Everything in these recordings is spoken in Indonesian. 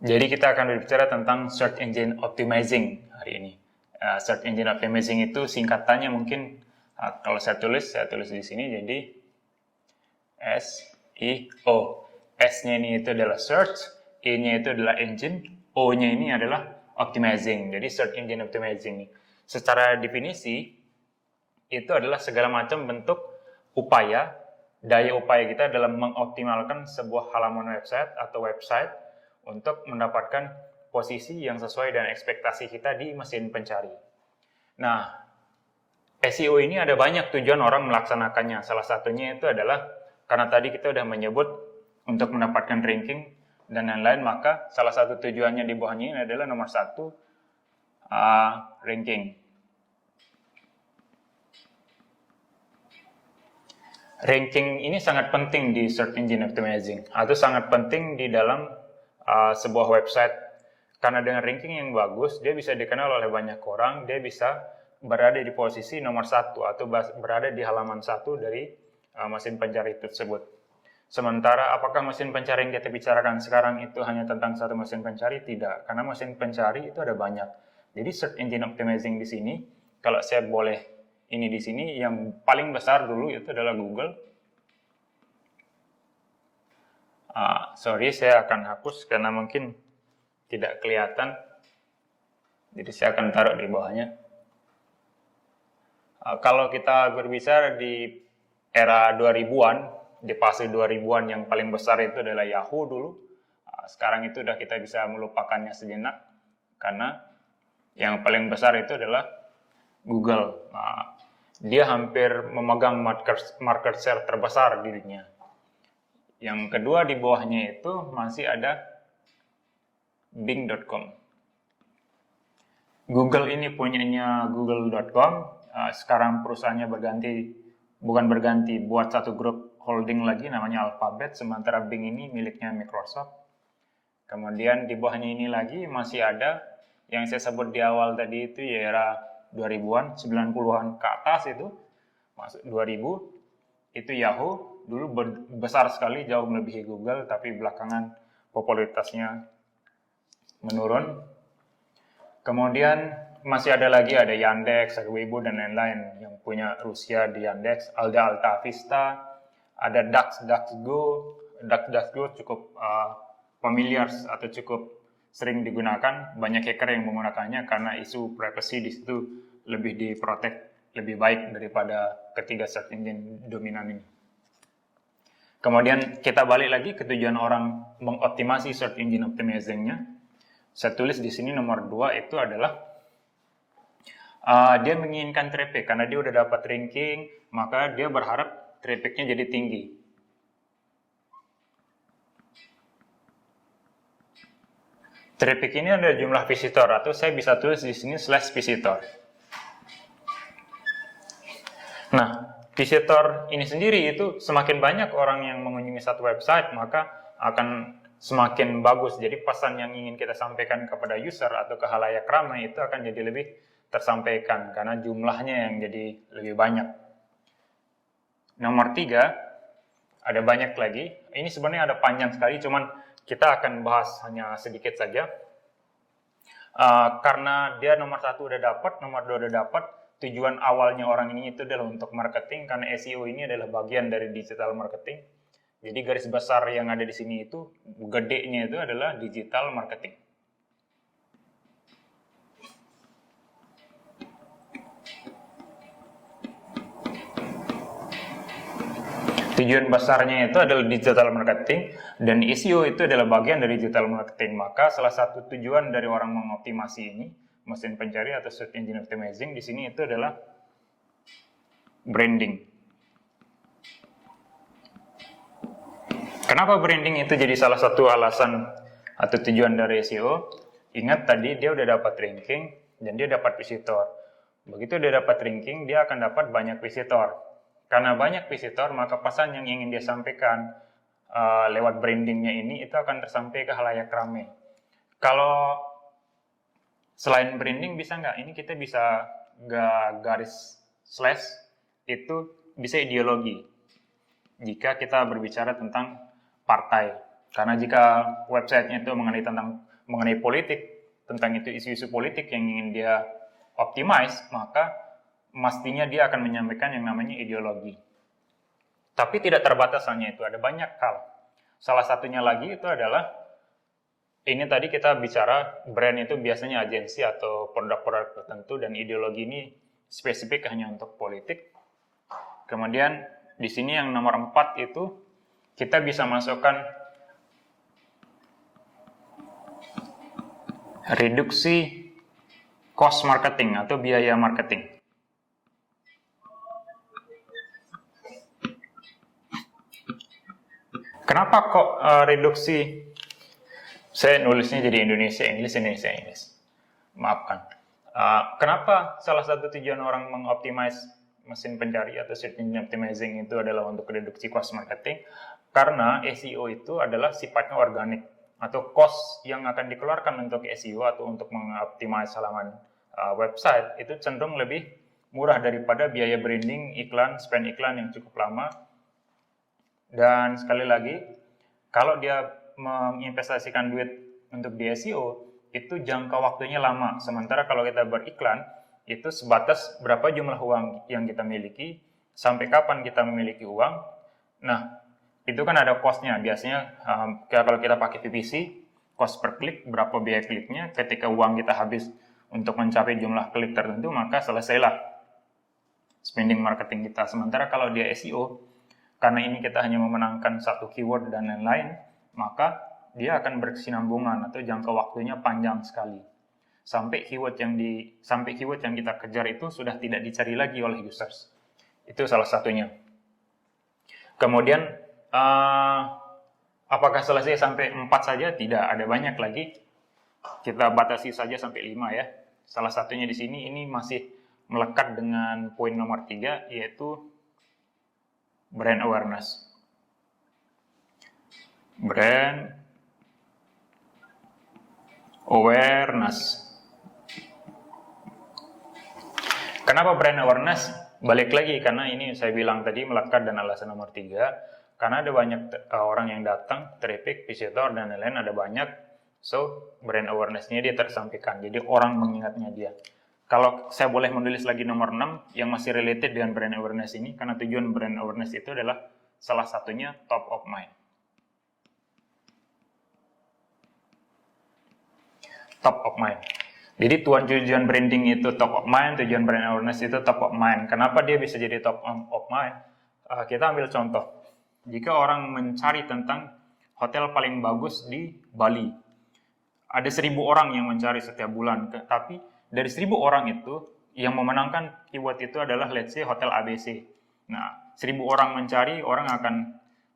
Jadi kita akan berbicara tentang Search Engine Optimizing hari ini. Search Engine Optimizing itu singkatannya mungkin kalau saya tulis di sini jadi SEO. S-nya ini itu adalah search, E-nya itu adalah engine, O-nya ini adalah optimizing. Jadi Search Engine Optimizing. Secara definisi itu adalah segala macam bentuk upaya, daya upaya kita dalam mengoptimalkan sebuah halaman website atau website untuk mendapatkan posisi yang sesuai dengan ekspektasi kita di mesin pencari. Nah, SEO ini ada banyak tujuan orang melaksanakannya. Salah satunya itu adalah karena tadi kita sudah menyebut untuk mendapatkan ranking dan lain-lain, maka salah satu tujuannya di bawahnya ini adalah nomor 1, ranking. Ranking ini sangat penting di Search Engine Optimizing atau sangat penting di dalam sebuah website, karena dengan ranking yang bagus dia bisa dikenal oleh banyak orang, dia bisa berada di posisi nomor 1 atau berada di halaman 1 dari mesin pencari tersebut. Sementara apakah mesin pencari yang kita bicarakan sekarang itu hanya tentang satu mesin pencari? Tidak, karena mesin pencari itu ada banyak. Jadi Search Engine Optimizing di sini, kalau saya boleh ini di sini, yang paling besar dulu itu adalah Google. Sorry, saya akan hapus karena mungkin tidak kelihatan. Jadi saya akan taruh di bawahnya. Kalau kita berbicara di era 2000-an, di fase 2000-an yang paling besar itu adalah Yahoo dulu. Sekarang itu udah kita bisa melupakannya sejenak, karena yang paling besar itu adalah Google. Dia hampir memegang market share terbesar di dunia. Yang kedua di bawahnya itu masih ada Bing.com. Google ini punyanya Google.com. Sekarang perusahaannya bukan berganti, buat satu grup holding lagi namanya Alphabet, sementara Bing ini miliknya Microsoft. Kemudian di bawahnya ini lagi masih ada yang saya sebut di awal tadi itu ya, era 2000-an, 90-an ke atas itu, masuk 2000, itu Yahoo, dulu besar sekali, jauh melebihi Google, tapi belakangan popularitasnya menurun. Kemudian masih ada lagi, ada Yandex, ada Weibo, dan lain-lain. Yang punya Rusia di Yandex, Alta Vista, ada DuckDuckGo. DuckDuckGo cukup familiar atau cukup sering digunakan. Banyak hacker yang menggunakannya karena isu privacy di situ lebih diprotek, lebih baik daripada ketiga search engine dominan ini. Kemudian kita balik lagi ke tujuan orang mengoptimasi search engine optimizing-nya. Saya tulis di sini nomor 2 itu adalah dia menginginkan traffic, karena dia udah dapat ranking, maka dia berharap trafficnya jadi tinggi. Traffic ini ada jumlah visitor, atau saya bisa tulis di sini /visitor. Nah, visitor ini sendiri itu semakin banyak orang yang mengunjungi satu website, maka akan semakin bagus. Jadi pesan yang ingin kita sampaikan kepada user atau ke khalayak ramai itu akan jadi lebih tersampaikan karena jumlahnya yang jadi lebih banyak. Nomor 3, ada banyak lagi. Ini sebenarnya ada panjang sekali, cuman kita akan bahas hanya sedikit saja. Karena dia nomor 1 udah dapat, nomor 2 udah dapat, tujuan awalnya orang ini itu adalah untuk marketing, karena SEO ini adalah bagian dari digital marketing. Jadi garis besar yang ada di sini itu, gedenya itu adalah digital marketing. Tujuan besarnya itu adalah digital marketing, dan SEO itu adalah bagian dari digital marketing. Maka salah satu tujuan dari orang mengoptimasi ini, mesin pencari atau search engine optimizing di sini itu adalah branding. Kenapa branding itu jadi salah satu alasan atau tujuan dari SEO? Ingat tadi dia udah dapat ranking dan dia dapat visitor. Begitu dia dapat ranking, dia akan dapat banyak visitor. Karena banyak visitor, maka pesan yang ingin dia sampaikan lewat brandingnya ini itu akan tersampaikan ke khalayak ramai. Kalau selain branding bisa nggak? Ini kita bisa garis slash, itu bisa ideologi. Jika kita berbicara tentang partai. Karena jika websitenya itu mengenai politik, tentang itu isu-isu politik yang ingin dia optimize, maka mestinya dia akan menyampaikan yang namanya ideologi. Tapi tidak terbatas hanya itu, ada banyak hal. Salah satunya lagi itu adalah, ini tadi kita bicara brand itu biasanya agensi atau produk-produk tertentu, dan ideologi ini spesifik hanya untuk politik. Kemudian di sini yang nomor 4 itu kita bisa masukkan reduksi cost marketing atau biaya marketing. Kenapa kok reduksi? Saya nulisnya jadi Indonesia Inggris. Maafkan. Kenapa salah satu tujuan orang mengoptimize mesin pencari atau search engine optimizing itu adalah untuk reduksi cost marketing? Karena SEO itu adalah sifatnya organik, atau cost yang akan dikeluarkan untuk SEO atau untuk mengoptimize halaman website itu cenderung lebih murah daripada biaya branding, iklan, spend iklan yang cukup lama. Dan sekali lagi, kalau dia menginvestasikan duit untuk di SEO, itu jangka waktunya lama. Sementara kalau kita beriklan, itu sebatas berapa jumlah uang yang kita miliki, sampai kapan kita memiliki uang. Nah, itu kan ada cost-nya. Biasanya kalau kita pakai PPC, cost per klik, berapa biaya kliknya. Ketika uang kita habis untuk mencapai jumlah klik tertentu, maka selesailah spending marketing kita. Sementara kalau dia SEO, karena ini kita hanya memenangkan satu keyword dan lain-lain, maka dia akan berkesinambungan atau jangka waktunya panjang sekali. Sampai keyword yang kita kejar itu sudah tidak dicari lagi oleh users. Itu salah satunya. Kemudian, apakah selesai sampai 4 saja? Tidak, ada banyak lagi. Kita batasi saja sampai 5 ya. Salah satunya di sini, ini masih melekat dengan poin nomor 3, yaitu brand awareness. Brand awareness. Kenapa brand awareness? Balik lagi, karena ini saya bilang tadi melekat dan alasan nomor 3. Karena ada banyak orang yang datang, traffic, visitor, dan lain-lain ada banyak. So, brand awareness-nya dia tersampaikan. Jadi orang mengingatnya dia. Kalau saya boleh menulis lagi nomor 6 yang masih related dengan brand awareness ini, karena tujuan brand awareness itu adalah salah satunya top of mind. Top of mind. Jadi tujuan branding itu top of mind, tujuan brand awareness itu top of mind. Kenapa dia bisa jadi top of mind? Kita ambil contoh. Jika orang mencari tentang hotel paling bagus di Bali, ada 1.000 orang yang mencari setiap bulan, tapi dari 1.000 orang itu, yang memenangkan keyword itu adalah let's say hotel ABC. Nah, 1.000 orang mencari, orang akan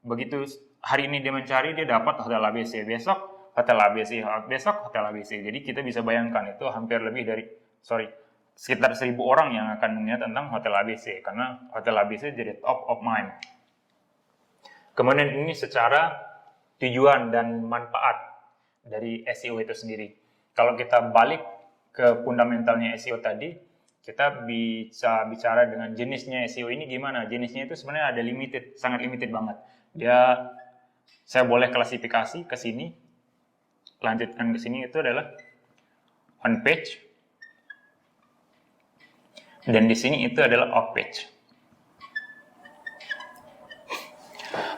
begitu hari ini dia mencari, dia dapat hotel ABC. Besok hotel ABC, besok hotel ABC. Jadi kita bisa bayangkan itu hampir lebih dari, sekitar 1.000 orang yang akan melihat tentang hotel ABC. Karena hotel ABC jadi top of mind. Kemudian ini secara tujuan dan manfaat dari SEO itu sendiri. Kalau kita balik ke fundamentalnya SEO tadi, kita bisa bicara dengan jenisnya SEO ini gimana. Jenisnya itu sebenarnya ada limited, sangat limited banget. Saya boleh klasifikasi ke sini, lanjutkan ke sini, itu adalah on page, dan di sini itu adalah off page.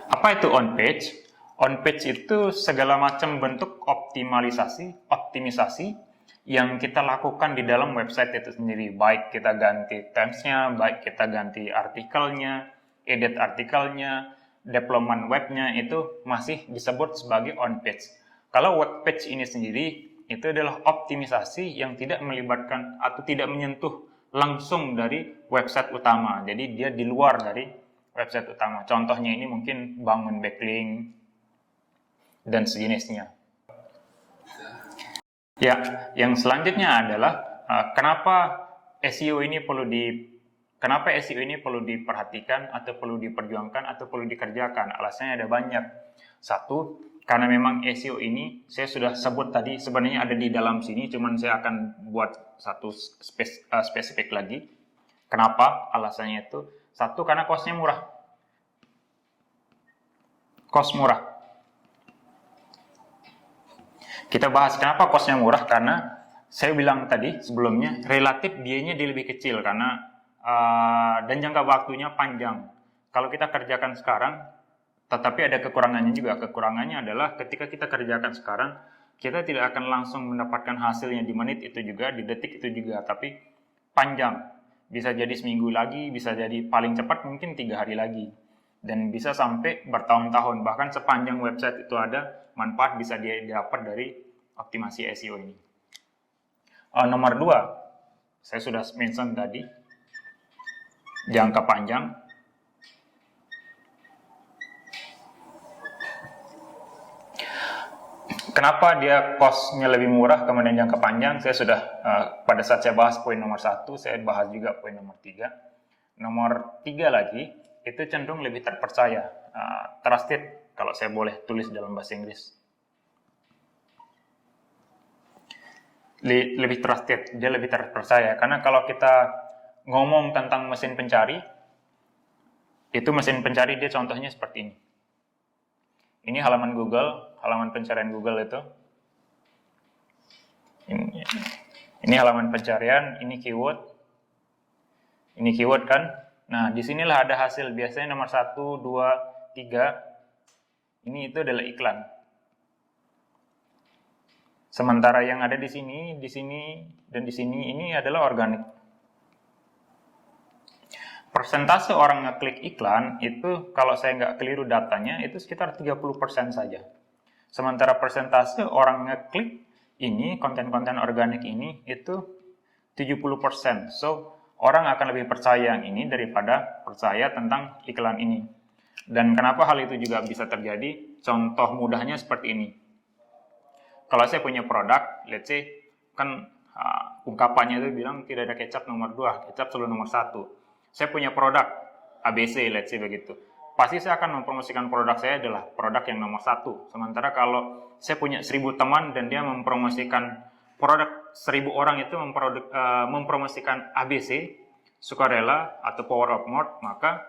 Apa itu on page? On page itu segala macam bentuk optimisasi yang kita lakukan di dalam website itu sendiri. Baik kita ganti terms-nya, baik kita ganti artikelnya, edit artikelnya, deployment webnya, itu masih disebut sebagai on page. Kalau web page ini sendiri, itu adalah optimisasi yang tidak melibatkan atau tidak menyentuh langsung dari website utama. Jadi dia di luar dari website utama. Contohnya ini mungkin bangun backlink dan sejenisnya. Ya, yang selanjutnya adalah kenapa SEO ini perlu diperhatikan atau perlu diperjuangkan atau perlu dikerjakan. Alasannya ada banyak. Satu, karena memang SEO ini saya sudah sebut tadi, sebenarnya ada di dalam sini, cuman saya akan buat satu spesifik lagi. Kenapa? Alasannya itu, satu, karena cost-nya murah. Cost murah. Kita bahas kenapa kosnya murah, karena saya bilang tadi sebelumnya relatif biayanya dia lebih kecil karena dan jangka waktunya panjang. Kalau kita kerjakan sekarang, tetapi ada kekurangannya juga. Kekurangannya adalah ketika kita kerjakan sekarang, kita tidak akan langsung mendapatkan hasilnya di menit itu juga, di detik itu juga, tapi panjang. Bisa jadi seminggu lagi, bisa jadi paling cepat mungkin 3 hari lagi. Dan bisa sampai bertahun-tahun, bahkan sepanjang website itu ada, manfaat bisa dia dapat dari optimasi SEO ini. Nomor 2, saya sudah mention tadi, jangka panjang. Kenapa dia cost-nya lebih murah, kemudian jangka panjang? Saya sudah, pada saat saya bahas poin nomor 1, saya bahas juga poin nomor 3. Nomor 3 lagi, itu cenderung lebih terpercaya, trusted, kalau saya boleh tulis dalam bahasa Inggris. Lebih trusted, dia lebih terpercaya. Karena kalau kita ngomong tentang mesin pencari, itu mesin pencari dia contohnya seperti ini. Ini halaman Google, halaman pencarian Google itu. Ini halaman pencarian, ini keyword. Ini keyword kan? Nah, disinilah ada hasil. Biasanya nomor 1, 2, 3. Ini itu adalah iklan. Sementara yang ada di sini, dan di sini, ini adalah organik. Persentase orang ngeklik iklan itu, kalau saya nggak keliru datanya, itu sekitar 30% saja. Sementara persentase orang ngeklik ini, konten-konten organik ini, itu 70%. So, orang akan lebih percaya yang ini daripada percaya tentang iklan ini. Dan kenapa hal itu juga bisa terjadi? Contoh mudahnya seperti ini. Kalau saya punya produk, let's say, kan ungkapannya itu bilang tidak ada kecap nomor 2, kecap selalu nomor 1. Saya punya produk ABC, let's say begitu. Pasti saya akan mempromosikan produk saya adalah produk yang nomor 1. Sementara kalau saya punya 1000 teman dan dia mempromosikan produk 1000 orang itu mempromosikan ABC, sukarela atau power of mouth, maka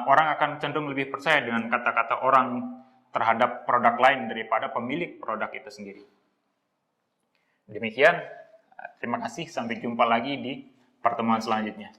orang akan cenderung lebih percaya dengan kata-kata orang terhadap produk lain daripada pemilik produk itu sendiri. Demikian, terima kasih, sampai jumpa lagi di pertemuan selanjutnya.